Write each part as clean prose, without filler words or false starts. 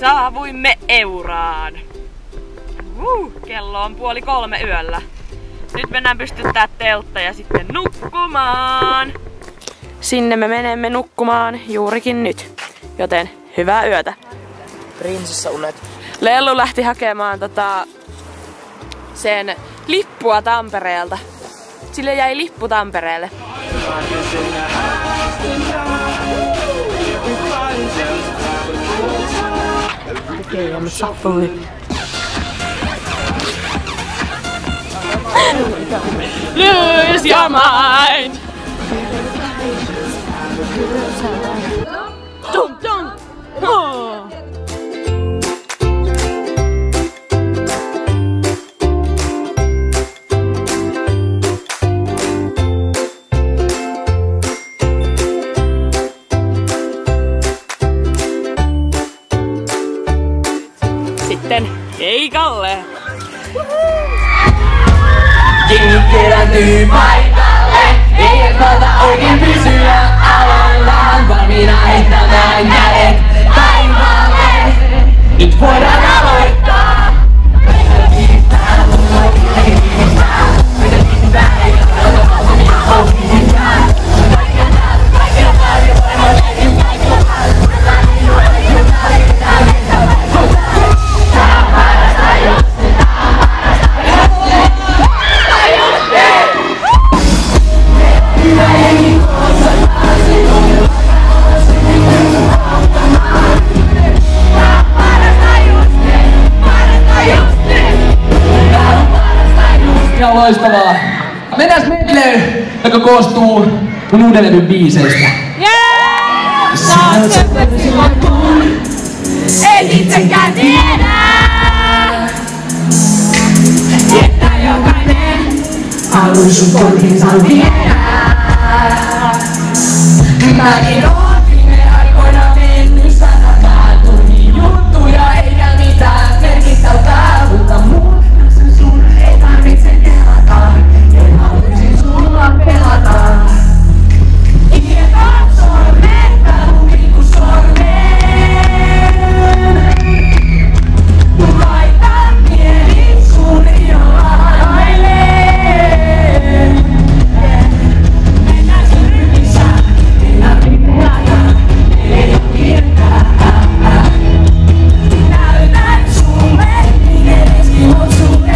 Saavuimme Euraan. Kello on 2:30 yöllä. Nyt mennään pystyttää teltta ja sitten nukkumaan. Sinne me menemme nukkumaan juurikin nyt. Joten hyvää yötä. Prinsessaunet. Lellu lähti hakemaan sen lippua Tampereelta. Sille jäi lippu Tampereelle. Okay, I'm shuffling. Lose your mind! Dum dum! Oh. Sitten keikalle! Jengi kerääntyy paikalle, ei valta oikein pysyä alallaan. Valmiina heittämään kädet taivaalle, nyt voidaan aloittaa. Loistavaa. Mennään medley, joka koostuu mun uuden levyn biiseistä. Et itsekään tiedä, että jokainen haluis sun korkinsa viedä. Mäkin oon viime aikoina mennyt sanotaan tunnin juttuja eikä mitään merkittävää, mutta mun sun ei tarvitse kelata. En haluisin sulla pelata. Kietät sormet, tää mun pikku sormen. Mun laitan mieli sun ilaileen. Mennään sun ryhmissä, ei tarvitse pelata, ei oo kieltää. Näytän sulle, niin edeskin on sulle.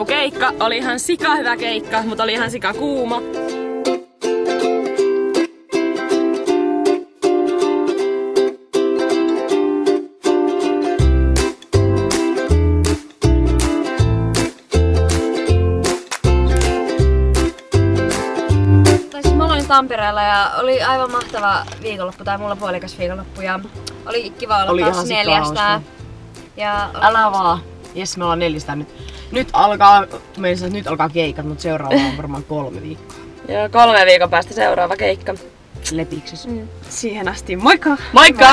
Keikka oli ihan sika hyvä keikka, mutta oli ihan sika kuuma. Tampereella ja oli aivan mahtava viikonloppu, tai mulla puolikas viikonloppu ja oli kiva olla taas 400. Ja Älä vaan. Jes, me ollaan 400 nyt. Nyt alkaa keikat, mutta seuraava on varmaan 3 viikkoa. Joo, 3 viikon päästä seuraava keikka. Lepiksis. Siihen asti, moikka! Moikka!